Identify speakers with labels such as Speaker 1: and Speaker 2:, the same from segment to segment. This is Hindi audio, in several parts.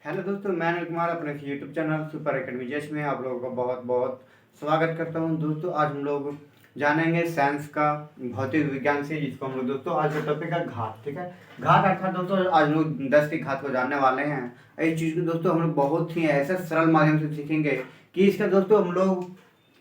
Speaker 1: हेलो दोस्तों, मैं अनिल कुमार अपने यूट्यूब चैनल सुपर एकेडमी जेस में आप लोगों का बहुत बहुत स्वागत करता हूं। दोस्तों आज हम लोग जानेंगे साइंस का भौतिक विज्ञान से, जिसको हम लोग दोस्तों आज का टॉपिक है घात। ठीक है, घात अर्थात दोस्तों आज हम लोग 10 की घात को जानने वाले हैं। इस चीज़ को दोस्तों हम लोग बहुत ही ऐसे सरल माध्यम से सीखेंगे कि इसका दोस्तों हम लोग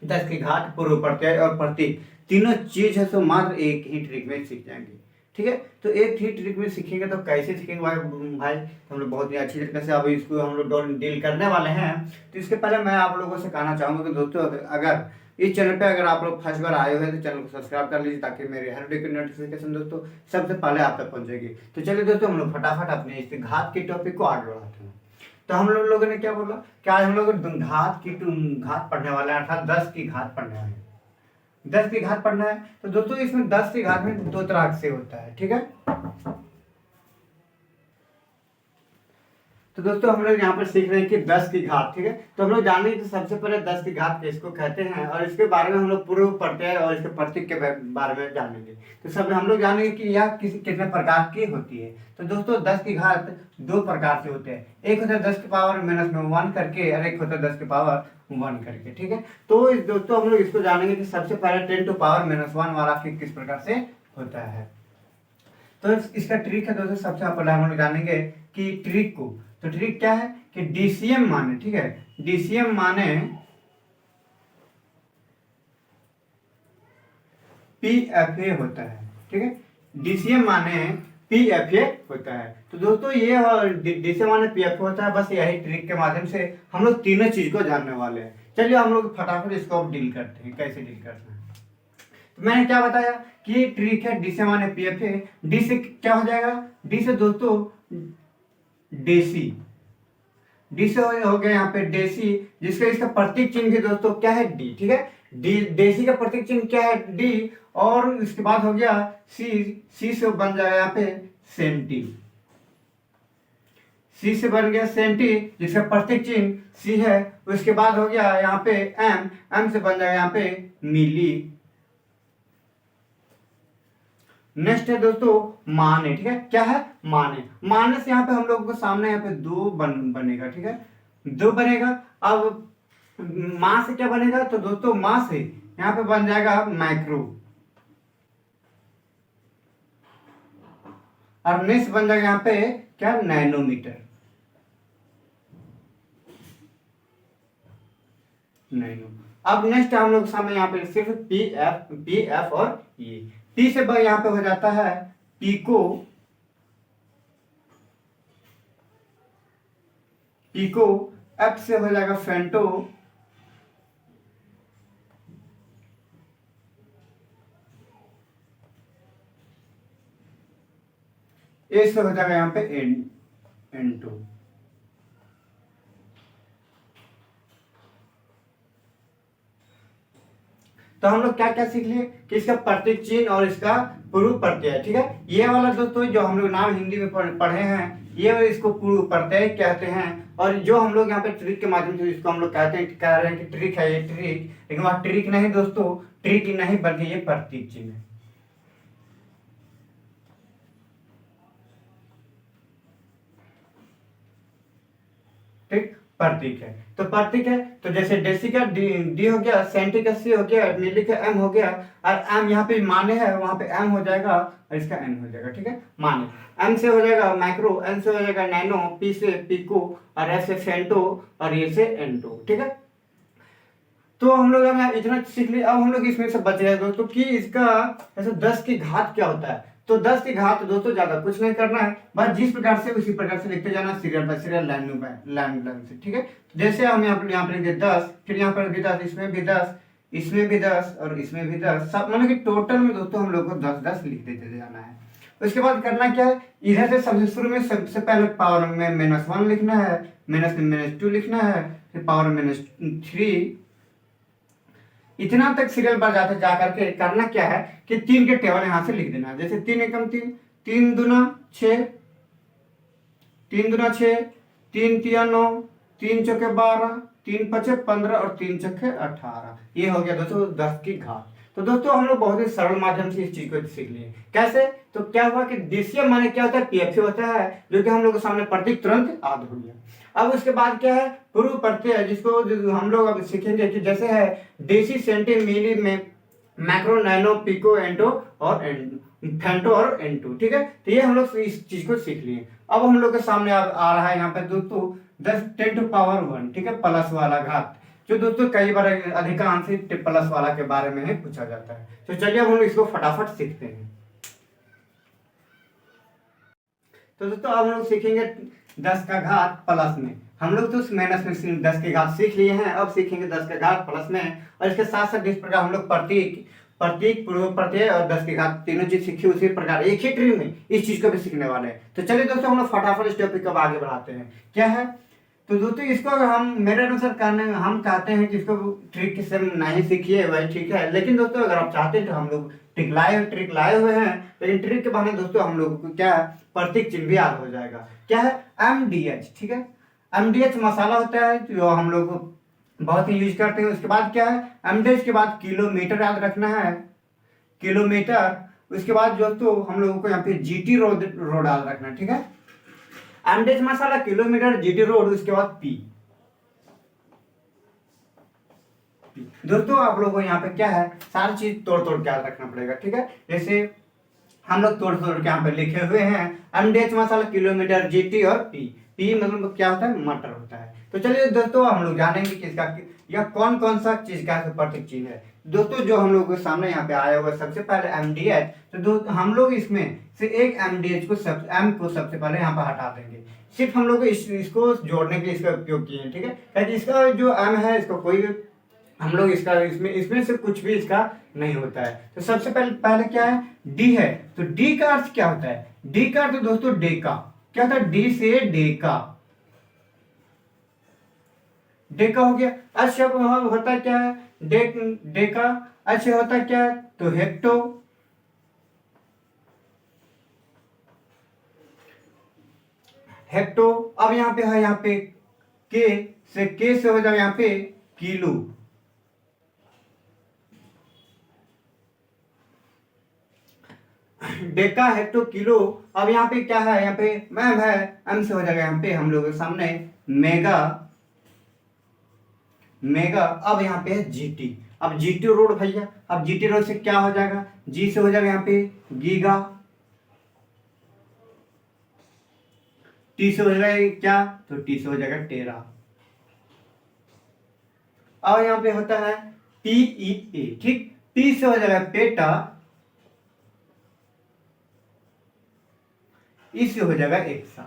Speaker 1: 10 की घात, पूर्व प्रत्यय और प्रतीक तीनों चीज है तो मात्र एक ही ट्रिक में सीख जाएंगे। ठीक है, तो एक ही ट्रिक में सीखेंगे तो कैसे सीखेंगे भाई तो हम लोग बहुत ही अच्छी तरीके से अभी इसको हम लोग डील करने वाले हैं। तो इसके पहले मैं आप लोगों से कहना चाहूंगा कि दोस्तों अगर इस चैनल पे अगर आप लोग फर्स्ट बार आए हुए हैं तो चैनल को सब्सक्राइब कर लीजिए, ताकि मेरी हर वीडियो की नोटिफिकेशन दोस्तों सबसे पहले आप तक पहुंचेगी। तो चलिए दोस्तों हम लोग फटाफट अपने इस घात के टॉपिक को आगे बढ़ाते हैं। तो हम लोगों ने क्या बोला कि आज हम लोग घात पढ़ने वाले हैं, अर्थात 10 की घात पढ़ने वाले हैं। 10 की घात पढ़ना है तो दोस्तों इसमें 10 की घात में दो तरह से होता है। ठीक है, तो दोस्तों हम लोग यहाँ पर सीख रहे हैं कि 10 की घात। ठीक है, तो हम लोग जानेंगे कि सबसे पहले 10 की घात किसको कहते हैं, और इसके बारे में हम लोग पूर्व प्रत्यय और इसके प्रतीक के बारे में जानेंगे। तो सब हम लोग जानेंगे कि यह कितने प्रकार की होती है। तो दोस्तों 10 की घात दो प्रकार से होते हैं, एक होता है 10 की पावर -1 करके और एक होता है 10 की पावर 1 करके। ठीक है, तो दोस्तों हम लोग इसको जानेंगे कि सबसे पहले 10 टू पावर -1 वाला किस प्रकार से होता है। तो इसका ट्रिक है दोस्तों, सबसे पहले हम लोग जानेंगे कि ट्रिक को। तो ट्रिक क्या है कि डीसीएम माने, ठीक है, डीसीएम माने पीएफए होता है। ठीक है, डीसीएम माने पीएफए होता है। तो दोस्तों ये डीसीएम माने पीएफए होता है। बस यही ट्रिक के माध्यम से हम लोग तीनों चीज को जानने वाले हैं। चलिए हम लोग फटाफट इसको अब डील करते हैं, कैसे डील करते हैं। तो मैंने क्या बताया कि ट्रिक है डी से माने पीएफए। डी से क्या हो जाएगा, डी से दोस्तों देसी, डी से हो गया यहाँ पे देसी, जिसका इसका प्रतीक चिन्ह भी दोस्तों क्या है, डी। ठीक है, डी देसी का प्रतीक चिन्ह क्या है, डी। और इसके बाद हो गया सी, सी से बन जाएगा यहाँ पे सेंटी, सी से बन गया सेंटी जिसका प्रतीक चिन्ह सी है। उसके बाद हो गया यहाँ पे एम, एम से बन जाएगा यहाँ पे मिली। नेक्स्ट है दोस्तों माने। ठीक है, क्या है माने, माने से यहाँ पे हम लोगों को सामने यहाँ पे दो बनेगा। ठीक है, दो बनेगा। अब मां से क्या बनेगा, तो दोस्तों मां से यहाँ पे बन जाएगा माइक्रो, और नेक्स्ट बन जाएगा यहाँ पे क्या, नैनोमीटर, नैनो। अब नेक्स्ट हम लोग सामने यहाँ पे सिर्फ पी एफ और ये पी से यहाँ पे हो जाता है पीको, पीको। एफ से हो जाएगा फेंटो, ए से हो जाएगा यहाँ पे एंटो। तो हम लोग क्या क्या सीख लिए कि इसका प्रतीक चिन्ह और इसका पूर्व प्रत्यय। ठीक है, ये वाला दोस्तों जो हम लोग नाम हिंदी में पढ़े हैं, ये इसको पूर्व प्रत्यय कहते हैं। और जो हम लोग यहाँ पे ट्रिक के माध्यम से इसको हम लोग कहते हैं, कह रहे हैं कि ट्रिक है ये ट्रिक, लेकिन वह ट्रिक नहीं दोस्तों, ट्रिक नहीं बल्कि ये प्रतीक चिन्ह है। ठीक, प्रतीक है तो प्रतीक है। तो जैसे देसी का डी हो गया, सेंटी का सी हो गया, मिली का एम हो गया, और एम यहाँ पे माने है, वहां पे एम हो जाएगा और इसका एन हो जाएगा। ठीक है, माने एम से हो जाएगा माइक्रो, एन से हो जाएगा नैनो, पी से पिको, और एस से फेंटो, और ये से एंटो। ठीक है, तो हम लोग इतना सीख लिया। अब हम लोग इसमें से बच गए दोस्तों कि इसका ऐसे 10 की घात क्या होता है। तो 10 की घात दोस्तों ज्यादा कुछ नहीं करना है, बस जिस प्रकार से उसी प्रकार से लिखते जाना, serial bye serial, line by line से। ठीक है, जैसे हम यहाँ पर लिखे 10, फिर यहाँ पर भी 10, इसमें भी 10, इसमें भी 10 और इसमें भी 10, सब मतलब कि टोटल में दोस्तों हम लोग को 10-10 लिख देते जाना है। उसके बाद करना क्या है, इधर से सबसे शुरू में सबसे पहले पावर में -1 लिखना है, -2 लिखना है, फिर पावर -3, इतना तक सीरियल पर जाते जा करके करना क्या है कि 3 के टेबल यहां से लिख देना। जैसे 3 एकम 3, 3 दूना 6, 3 दूना 6, 3 तिया 9, 3 चौके 12, 3 पचे 15 और 3 चौके 18। ये हो गया दोस्तों 10 की घात। तो दोस्तों हम लोग बहुत ही सरल माध्यम से इस चीज को सीख लिए। कैसे, तो क्या हुआ कि डीसीएम माने क्या होता है, पीएफए होता है, जो कि हम लोग के सामने प्रतीक तुरंत याद हो गया। अब उसके बाद क्या है, पूर्व प्रत्यय, जिसको हम लोग अब सीखेंगे कि जैसे है डेसी, सेंटी, मिली में मैक्रो, नैनो, पिको, एंटो और फेंटो और एंटो। ठीक है, तो ये हम लोग इस चीज को सीख लिए। अब हम लोग के सामने आ रहा है यहाँ पे दोस्तों 10⁻⁻⁴ ठीक है, प्लस वाला घात, जो दोस्तों कई बार अधिकांश प्लस वाला के बारे में ही पूछा जाता है। तो चलिए अब हम इसको फटाफट सीखते हैं। तो दोस्तों अब हम लोग सीखेंगे 10 का घात प्लस में। हम लोग तो माइनस में 10 के घात सीख लिए हैं, अब सीखेंगे 10 का घात प्लस में। और इसके साथ साथ इस प्रकार हम लोग प्रतीक, पूर्व प्रत्यय और 10 के घात तीनों चीज सीखी, उसी प्रकार एक ही ट्री में इस चीज को भी सीखने वाले हैं। तो चलिए दोस्तों हम लोग फटाफट इस टॉपिक को आगे बढ़ाते हैं। क्या है, तो दोस्तों इसको हम मेरे अनुसार करने हम कहते हैं कि इसको ट्रिक से नहीं सीखिए वही ठीक है, लेकिन दोस्तों अगर आप चाहते हैं तो हम लोग ट्रिक लाए हुए हैं, लेकिन ट्रिक के बहाने दोस्तों हम लोग को क्या है, प्रतीक चिन्ह भी याद हो जाएगा। क्या है, MDH। ठीक है, MDH मसाला होता है जो हम लोग बहुत ही यूज करते हैं। उसके बाद क्या है, MDH के बाद किलोमीटर याद रखना है, किलोमीटर। उसके बाद दोस्तों हम लोगों को यहाँ पे GT रोड याद रखना है। ठीक है, MDH मसाला, किलोमीटर, GT रोड, उसके बाद P। दोस्तों आप लोगों को यहाँ पे क्या है, सारी चीज तोड़ तोड़ के याद रखना पड़ेगा। ठीक है, जैसे हम लोग तोड़ तोड़ के यहाँ पे लिखे हुए हैं, MDH मसाला, किलोमीटर, GT और P। P मतलब क्या होता है, मटर होता है। तो चलिए दोस्तों हम लोग जानेंगे कि इसका या कौन कौन सा चीज का प्रतीक चिन्ह है। दोस्तों जो हम लोग के सामने यहाँ पे आया हुआ सबसे पहले MDH, तो हम लोग इसमें से एक MDH को M को सबसे पहले यहाँ पे हटा देंगे। सिर्फ हम लोग इसको जोड़ने के लिए इसका उपयोग किए हैं। ठीक है, क्योंकि इसका जो M है इसको कोई हम लोग इसका इसमें से कुछ भी इसका नहीं होता है। तो सबसे पहले क्या है, डी है। तो डी का अर्थ क्या होता है, डी का अर्थ दोस्तों डेका। क्या होता है, डी से डेका, डेका हो गया। अच्छा होता क्या है, डेका। अच्छा होता क्या है, तो हेक्टो। हेक्टो। अब यहाँ पे है, यहाँ पे के से हो जाएगा यहाँ पे किलो। Deka, hecto, kilo. अब यहाँ पे क्या है, यहाँ पे मैम है, एम से हो जाएगा यहाँ पे हम लोग के सामने मेगा, मेगा। अब यहाँ पे है GT। अब GT रोड भैया, अब GT रोड से क्या हो जाएगा, G से हो जाएगा यहाँ पे गीगा, T से हो जाएगा क्या, तो T से हो जाएगा टेरा। अब यहाँ पे होता है PEA। ठीक, P से हो जाएगा पेटा, इससे हो जाएगा एक्सा।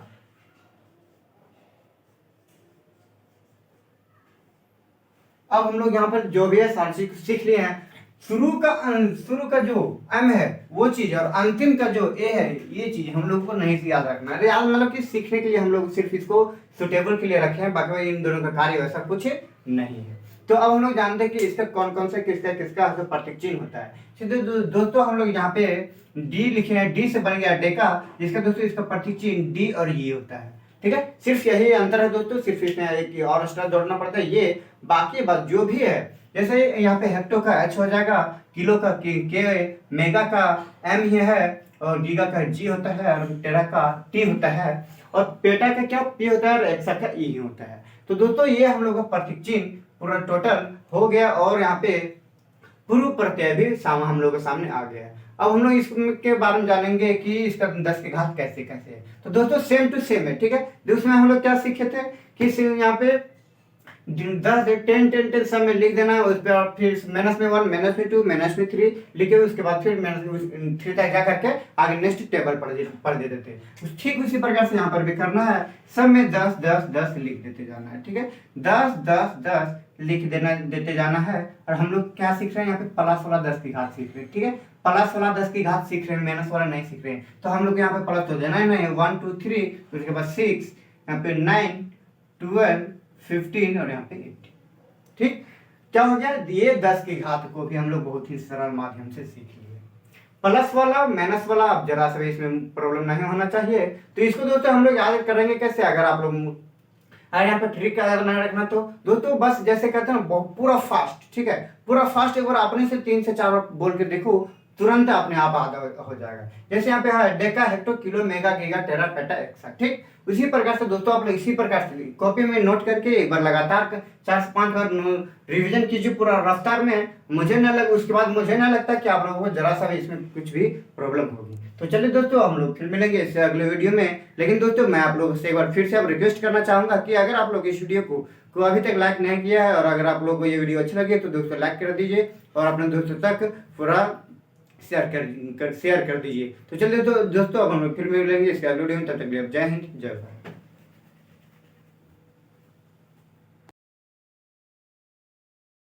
Speaker 1: अब हम लोग यहाँ पर जो भी है सारी सीख लिए हैं। शुरू का जो M है वो चीज और अंतिम का जो A है ये चीज हम लोग को नहीं याद रखना है। याद मतलब कि सीखने के लिए हम लोग सिर्फ इसको सुटेबल के लिए रखे हैं, बाकी इन दोनों का कार्य वैसा कुछ नहीं है। तो अब हम लोग जानते हैं कि इसका कौन कौन सा किसका प्रतीक चिन्ह होता है। सीधे दोस्तों हम लोग यहाँ पे डी लिखे हैं, डी से बन गया डेका, जिसका दोस्तों इसका प्रतीक चिन्ह D और E होता है। ठीक है, सिर्फ यही अंतर है दोस्तों, सिर्फ इसमें एक और एक्स्ट्रा जोड़ना पड़ता है। ये बाकी बात जो भी है, जैसे यहाँ पे हेक्टो का H हो जाएगा, किलो का K, मेगा का M ही है, और गीगा का G होता है, और टेरा का T होता है, और पेटा का क्या P होता है, और एक्सा का E ही होता है। तो दोस्तों ये हम लोग का प्रतीक चिन्ह पूरा टोटल हो गया, और यहाँ पे पूर्व प्रत्यय भी हम लोग के सामने आ गया है। अब हम लोग इसके बारे में जानेंगे कि इसका 10 के घात कैसे कैसे है। तो दोस्तों सेम टू सेम है। ठीक है, उसमें हम लोग क्या सीखे थे कि यहाँ पे 10 10 सब में लिख देना, उस पर फिर -1, -2, -3 लिखे, उसके बाद फिर -3 तक जा करके आगे नेक्स्ट टेबल पढ़ देते थे। ठीक उसी प्रकार से यहाँ पर भी करना है, सब में 10 10 10 लिख देते जाना है। ठीक है, 10 10 10 लिख देते जाना है। और हम लोग क्या सीख रहे हैं, यहाँ पे प्लस वाला 10 की घात सीख रहे हैं। ठीक है, प्लस वाला 10 की घात सीख रहे हैं, माइनस वाला नहीं सीख रहे हैं। तो हम लोग यहाँ पे प्लस तो देना ही नहीं, 1 2 3, उसके बाद 6, यहाँ पे 9 12 15 और यहाँ पे 18। ठीक, क्या हो गया, ये 10 की घात को भी हम लोग बहुत ही सरल माध्यम से सीख लिए। प्लस वाला माइनस वाला अब जरा सा इसमें प्रॉब्लम नहीं होना चाहिए। तो इसको दोस्तों हम लोग याद करेंगे कैसे, अगर आप लोग यहाँ पे ट्रिक का याद नहीं रखना तो दोस्तों बस जैसे कहते हैं ना पूरा फास्ट। ठीक है, पूरा फास्ट एक बार अपने से 3 से 4 बार बोल के देखो, तुरंत अपने आप आधा हो जाएगा। जैसे यहाँ पे है deca, hecto, kilo, mega, giga, tera, peta, exa, ठीक। उसी प्रकार से दोस्तों आप लोग इसी प्रकार से कॉपी में नोट करके एक बार लगातार 4 से 5 बार रिवीजन कीजिए पूरा रफ्तार में। मुझे ना लगे, उसके बाद मुझे ना लगता कि आप लोगों को जरा सा भी इसमें कुछ भी प्रॉब्लम होगी। तो चलिए दोस्तों हम लोग फिर मिलेंगे इससे अगले वीडियो में। लेकिन दोस्तों मैं आप लोगों से एक बार फिर से अब रिक्वेस्ट करना चाहूंगा कि अगर आप लोग इस वीडियो को अभी तक लाइक नहीं किया है और अगर आप लोग को ये वीडियो अच्छी लगी तो दोस्तों लाइक कर दीजिए और अपने दोस्तों तक पूरा शेयर कर दीजिए। तो चलिए तो दोस्तों अब हम लोग फिर मिलेंगे इसके अगले वीडियो में। तब तक जय हिंद, जय भारत।